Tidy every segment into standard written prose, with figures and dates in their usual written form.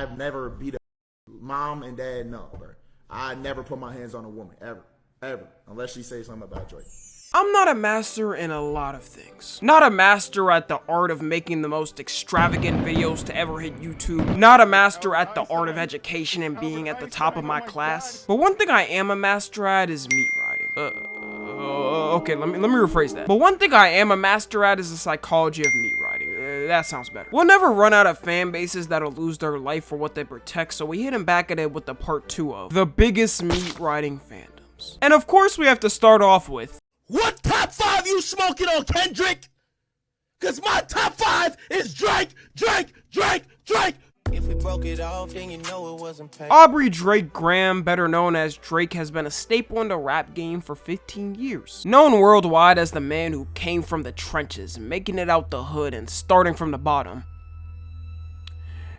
I've never beat a mom and dad. No, bro. I never put my hands on a woman ever, unless she says something about Drake. I'm not a master in a lot of things. Not a master at the art of making the most extravagant videos to ever hit YouTube. Not a master at the art of education and being at the top of my class. But one thing I am a master at is meat riding. Okay, let me rephrase that. But one thing I am a master at is the psychology of meat riding. That sounds better. We'll never run out of fan bases that'll lose their life for what they protect, so we hit him back at it with the part 2 of the biggest meat riding fandoms. And of course we have to start off with, what top 5 you smoking on, Kendrick? Cause my top 5 is Drake. If we broke it off, then you know it wasn't pain. Aubrey Drake Graham, better known as Drake, has been a staple in the rap game for 15 years. Known worldwide as the man who came from the trenches, making it out the hood and starting from the bottom,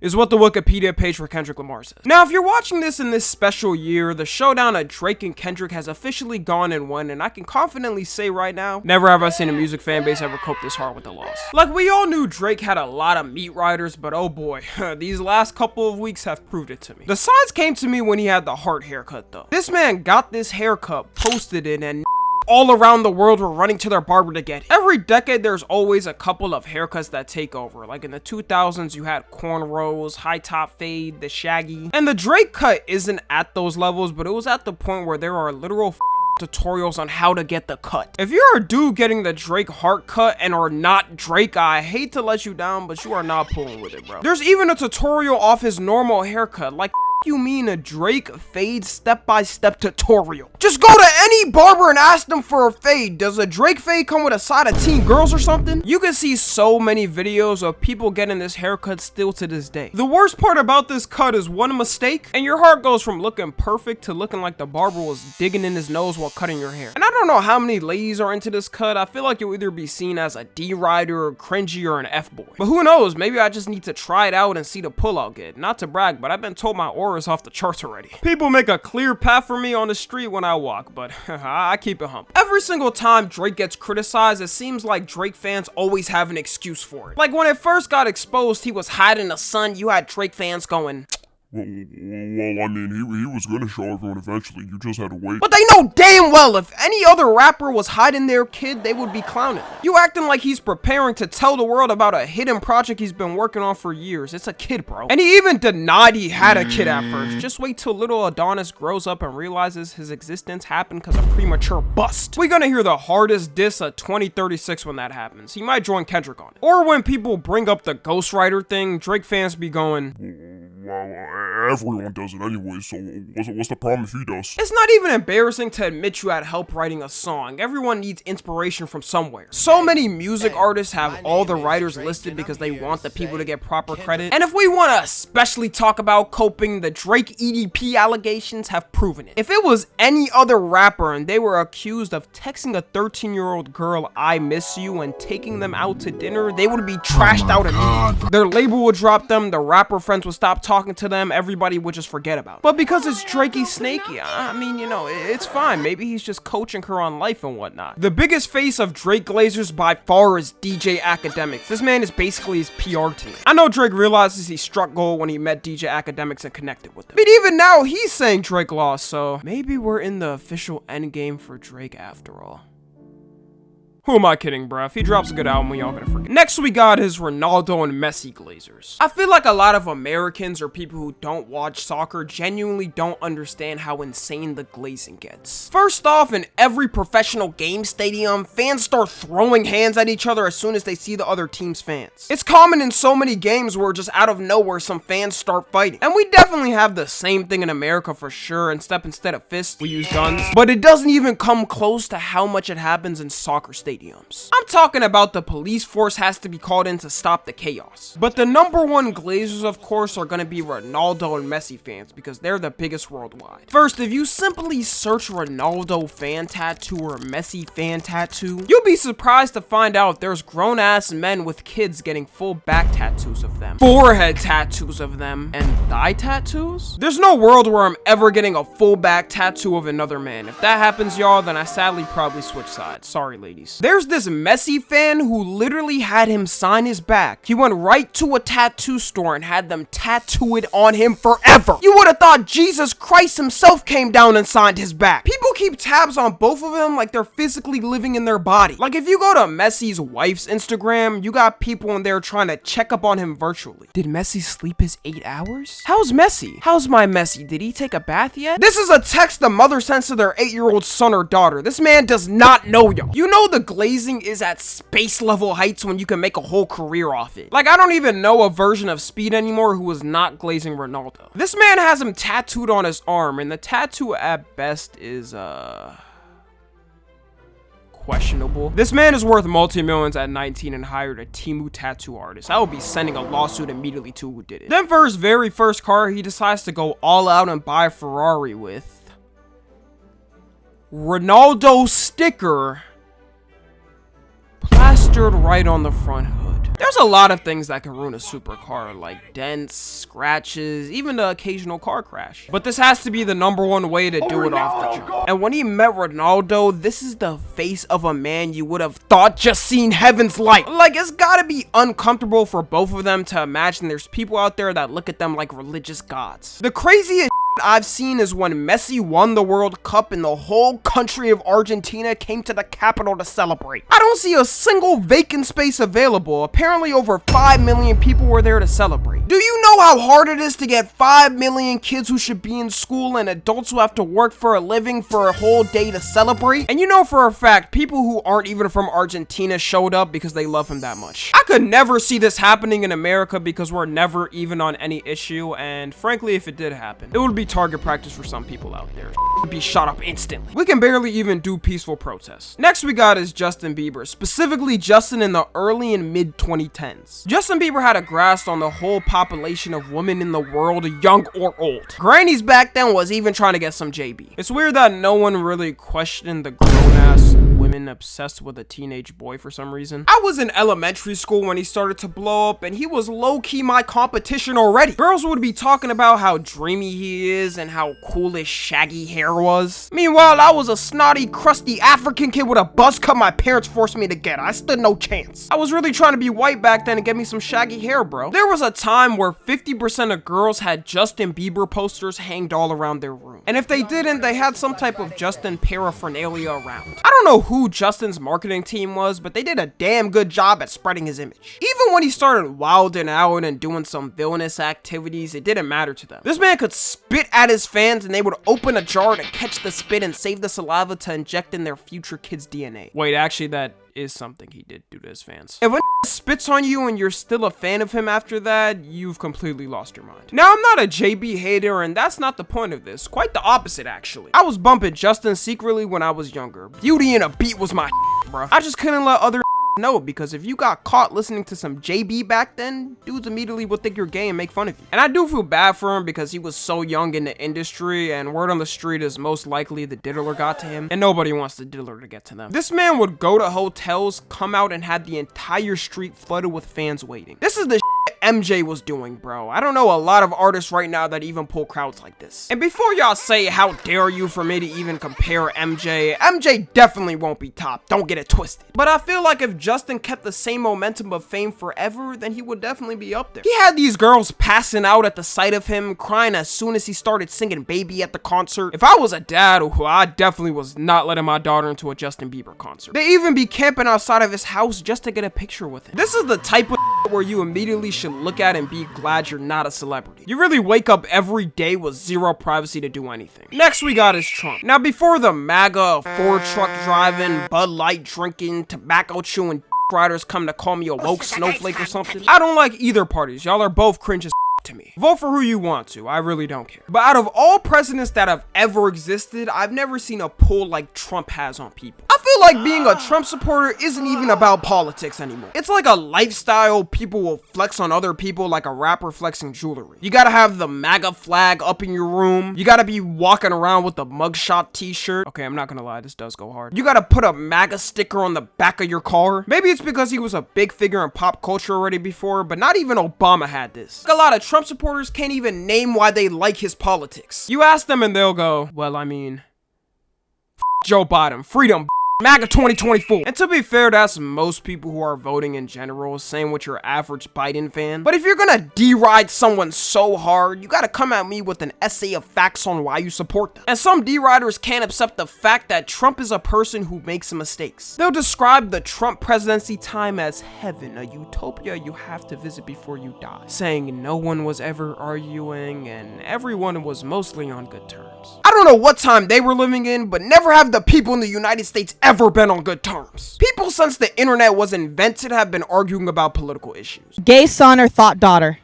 is what the Wikipedia page for Kendrick Lamar says. Now, if you're watching this in this special year, the showdown of Drake and Kendrick has officially gone and won, and I can confidently say right now, never have I seen a music fan base ever cope this hard with the loss. Like, we all knew Drake had a lot of meat riders, but oh boy, these last couple of weeks have proved it to me. The signs came to me when he had the heart haircut though. This man got this haircut, posted it, and all around the world were running to their barber to get it. Every decade there's always a couple of haircuts that take over. Like in the 2000s you had cornrows, high top fade, the shaggy. And the Drake cut isn't at those levels, but it was at the point where there are literal tutorials on how to get the cut. If you're a dude getting the Drake heart cut and are not Drake, I hate to let you down, but you are not pulling with it, bro. There's even a tutorial off his normal haircut. Like, you mean a Drake fade step-by-step tutorial? Just go to any barber and ask them for a fade. Does a Drake fade come with a side of teen girls or something? You can see so many videos of people getting this haircut still to this day. The worst part about this cut is one mistake and your heart goes from looking perfect to looking like the barber was digging in his nose while cutting your hair. And I don't know how many ladies are into this cut. I feel like you'll either be seen as a D-rider or cringy or an F-boy. But who knows, maybe I just need to try it out and see the pull I'll get. Not to brag, but I've been told my aura is off the charts already. People make a clear path for me on the street when I walk, but I keep it humble. Every single time Drake gets criticized, it seems like Drake fans always have an excuse for it. Like when it first got exposed, he was hiding the sun, you had Drake fans going, Well, I mean, he was gonna show everyone eventually, you just had to wait. but they know damn well if any other rapper was hiding their kid, they would be clowning. You acting like he's preparing to tell the world about a hidden project he's been working on for years. It's a kid, bro. And he even denied he had a kid at first. Just wait till little Adonis grows up and realizes his existence happened because of premature bust. We're gonna hear the hardest diss of 2036 when that happens. He might join Kendrick on it. Or when people bring up the ghostwriter thing, Drake fans be going, Well, everyone does it anyway, so what's the problem if he does? it's not even embarrassing to admit you had help writing a song. Everyone needs inspiration from somewhere. So many music artists have all the writers listed because they want the people to get proper credit. And if we want to especially talk about coping, the Drake EDP allegations have proven it. If it was any other rapper and they were accused of texting a 13-year-old girl, "I miss you," and taking them out to dinner, they would be trashed out immediately. Their label would drop them, the rapper friends would stop talking to them, everybody would just forget about it. But because it's Drakey Snakey, I mean, you know, it's fine. Maybe he's just coaching her on life and whatnot. The biggest face of Drake Glazers by far is DJ Academics. This man is basically his PR team. I know Drake realizes he struck gold when he met DJ Academics and connected with him. But even now, he's saying Drake lost, so maybe we're in the official endgame for Drake after all. Who am I kidding, bruh? If he drops a good album, we all gonna forget. Next, we got his Ronaldo and Messi Glazers. I feel like a lot of Americans or people who don't watch soccer genuinely don't understand how insane the glazing gets. First off, in every professional game stadium, fans start throwing hands at each other as soon as they see the other team's fans. It's common in so many games where just out of nowhere, some fans start fighting. And we definitely have the same thing in America for sure, except instead of fists, we use guns. But it doesn't even come close to how much it happens in soccer stadiums. I'm talking about the police force has to be called in to stop the chaos. But the #1 Glazers, of course, are gonna be Ronaldo and Messi fans because they're the biggest worldwide. First, if you simply search Ronaldo fan tattoo or Messi fan tattoo, you'll be surprised to find out there's grown-ass men with kids getting full back tattoos of them, forehead tattoos of them, and thigh tattoos? There's no world where I'm ever getting a full back tattoo of another man. If that happens, y'all, then I sadly probably switch sides. Sorry, ladies. There's this Messi fan who literally had him sign his back. He went right to a tattoo store and had them tattoo it on him forever. You would have thought Jesus Christ himself came down and signed his back. People keep tabs on both of them like they're physically living in their body. Like if you go to Messi's wife's Instagram, you got people in there trying to check up on him virtually. Did Messi sleep his 8 hours? How's Messi? How's my Messi? Did he take a bath yet? This is a text the mother sends to their 8-year-old son or daughter. This man does not know you. You know the glazing is at space level heights when you can make a whole career off it. Like I don't even know a version of Speed anymore who is not glazing Ronaldo. This man has him tattooed on his arm, and the tattoo at best is questionable. This man is worth multi-millions at 19 and hired a Temu tattoo artist. I would be sending a lawsuit immediately to who did it. Then for his very first car, he decides to go all out and buy a Ferrari with Ronaldo sticker plastered right on the front hood. There's a lot of things that can ruin a supercar, like dents, scratches, even the occasional car crash. But this has to be the #1 way to do it off the jump. And when he met Ronaldo, this is the face of a man you would have thought just seen heaven's light. Like, it's gotta be uncomfortable for both of them to imagine there's people out there that look at them like religious gods. The craziest I've seen is when Messi won the World Cup and the whole country of Argentina came to the capital to celebrate. I don't see a single vacant space available. Apparently over 5 million people were there to celebrate. Do you know how hard it is to get 5 million kids who should be in school and adults who have to work for a living for a whole day to celebrate? And you know for a fact, people who aren't even from Argentina showed up because they love him that much. I could never see this happening in America because we're never even on any issue, and frankly, if it did happen, it would be target practice for some people out there. Would be shot up instantly. We can barely even do peaceful protests. Next we got is Justin Bieber, specifically Justin in the early and mid 2010s. Justin Bieber had a grasp on the whole population of women in the world, young or old. Grannies back then was even trying to get some JB. It's weird that no one really questioned the grown-ass women obsessed with a teenage boy for some reason. I was in elementary school when he started to blow up, and he was low-key my competition already. Girls would be talking about how dreamy he is and how cool his shaggy hair was. Meanwhile, I was a snotty, crusty African kid with a buzz cut my parents forced me to get. I stood no chance. I was really trying to be white back then and get me some shaggy hair, bro. There was a time where 50% of girls had Justin Bieber posters hanged all around their room. And if they didn't, they had some type of Justin paraphernalia around. I don't know who Justin's marketing team was, but they did a damn good job at spreading his image. Even when he started wilding out and doing some villainous activities, it didn't matter to them. This man could spit at his fans and they would open a jar to catch the spit and save the saliva to inject in their future kids' DNA. Wait, actually that is something he did do to his fans. If a spits on you and you're still a fan of him after that, you've completely lost your mind. Now, I'm not a JB hater, and that's not the point of this. Quite the opposite, actually. I was bumping Justin secretly when I was younger. Beauty and a Beat was my bro. I just couldn't let other no, because if you got caught listening to some JB back then, dudes immediately would think you're gay and make fun of you. And I do feel bad for him because he was so young in the industry, and word on the street is most likely the diddler got to him, and nobody wants the diddler to get to them. This man would go to hotels, come out, and had the entire street flooded with fans waiting. This is the MJ was doing, bro. I don't know a lot of artists right now that even pull crowds like this. And before y'all say, how dare you for me to even compare MJ definitely won't be top. Don't get it twisted. But I feel like if Justin kept the same momentum of fame forever, then he would definitely be up there. He had these girls passing out at the sight of him, crying as soon as he started singing Baby at the concert. If I was a dad, I definitely was not letting my daughter into a Justin Bieber concert. They even be camping outside of his house just to get a picture with him. This is the type of where you immediately should look at and be glad you're not a celebrity. You really wake up every day with zero privacy to do anything. Next we got is Trump. Now before the MAGA, Ford truck driving, Bud Light drinking, tobacco chewing riders come to call me a woke snowflake or something, I don't like either parties. Y'all are both cringe as to me. Vote for who you want to, I really don't care. But out of all presidents that have ever existed, I've never seen a pull like Trump has on people. I feel like being a Trump supporter isn't even about politics anymore. It's like a lifestyle people will flex on other people like a rapper flexing jewelry. You gotta have the MAGA flag up in your room. You gotta be walking around with the mugshot t-shirt. Okay, I'm not gonna lie, this does go hard. You gotta put a MAGA sticker on the back of your car. Maybe it's because he was a big figure in pop culture already before, but not even Obama had this. Like a lot of Trump supporters can't even name why they like his politics. You ask them and they'll go, well, I mean, Joe Biden, freedom. MAGA 2024. And to be fair, that's most people who are voting in general, same with your average Biden fan. But if you're gonna deride someone so hard, you gotta come at me with an essay of facts on why you support them. And some deriders can't accept the fact that Trump is a person who makes mistakes. They'll describe the Trump presidency time as heaven, a utopia you have to visit before you die, saying no one was ever arguing and everyone was mostly on good terms. I don't know what time they were living in, but never have the people in the United States ever been on good terms. People since the internet was invented have been arguing about political issues. Gay son or thought daughter?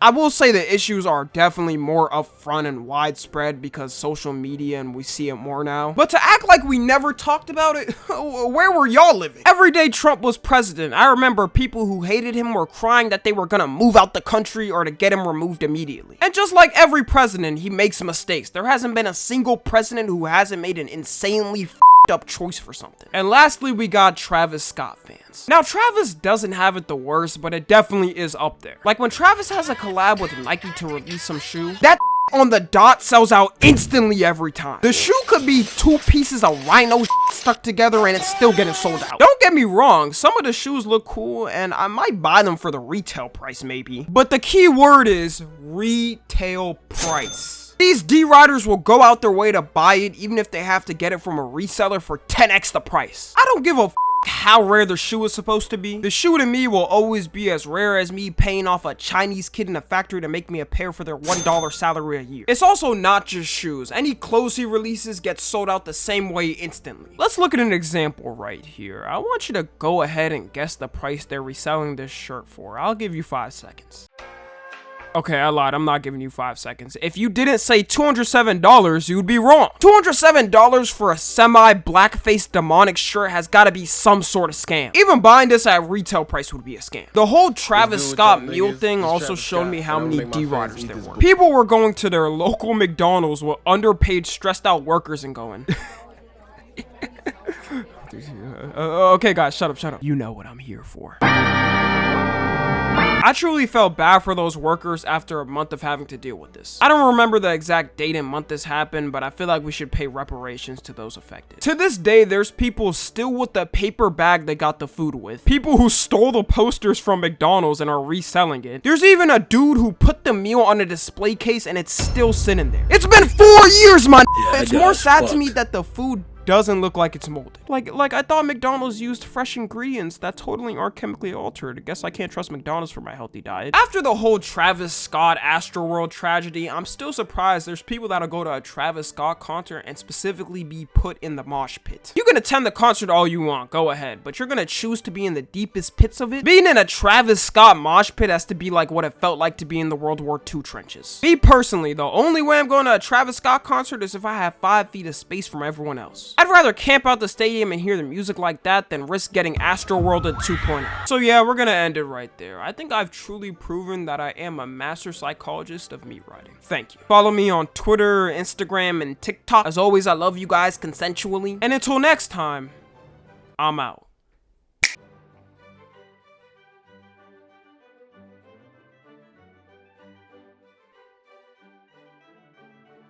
I will say the issues are definitely more upfront and widespread because social media and we see it more now. But to act like we never talked about it, where were y'all living? Every day Trump was president, I remember people who hated him were crying that they were gonna move out the country or to get him removed immediately. And just like every president, he makes mistakes. There hasn't been a single president who hasn't made an insanely up choice for something. And lastly, we got Travis Scott fans. Now, Travis doesn't have it the worst, but it definitely is up there. Like when Travis has a collab with Nike to release some shoe, that on the dot sells out instantly every time. The shoe could be 2 pieces of rhino stuck together and it's still getting sold out. Don't get me wrong, some of the shoes look cool and I might buy them for the retail price maybe. But the key word is retail price. These deriders will go out their way to buy it even if they have to get it from a reseller for 10x the price. I don't give a how rare the shoe is supposed to be. The shoe to me will always be as rare as me paying off a Chinese kid in a factory to make me a pair for their $1 salary a year. It's also not just shoes. Any clothes he releases gets sold out the same way instantly. Let's look at an example right here. I want you to go ahead and guess the price they're reselling this shirt for. I'll give you 5 seconds. Okay, I lied. I'm not giving you 5 seconds. If you didn't say $207, you'd be wrong. $207 for a semi-blackface demonic shirt has got to be some sort of scam. Even buying this at retail price would be a scam. The whole Travis Scott mule thing also showed me how many deriders there were. People were going to their local McDonald's with underpaid, stressed out workers and going... okay, guys, shut up. You know what I'm here for. I truly felt bad for those workers after a month of having to deal with this. I don't remember the exact date and month this happened, but I feel like we should pay reparations to those affected. To this day, there's people still with the paper bag they got the food with. People who stole the posters from McDonald's and are reselling it. There's even a dude who put the meal on a display case and it's still sitting there. It's been 4 years, man. It's more sad to me that the food doesn't look like it's molded. Like I thought McDonald's used fresh ingredients that totally aren't chemically altered. I guess I can't trust McDonald's for my healthy diet. After the whole Travis Scott Astroworld tragedy, I'm still surprised there's people that'll go to a Travis Scott concert and specifically be put in the mosh pit. You can attend the concert all you want, go ahead, but you're gonna choose to be in the deepest pits of it? Being in a Travis Scott mosh pit has to be like what it felt like to be in the World War II trenches. Me personally, the only way I'm going to a Travis Scott concert is if I have 5 feet of space from everyone else. I'd rather camp out the stadium and hear the music like that than risk getting Astroworld at 2.0. So yeah, we're gonna end it right there. I think I've truly proven that I am a master psychologist of meat riding. Thank you. Follow me on Twitter, Instagram, and TikTok. As always, I love you guys consensually. And until next time, I'm out.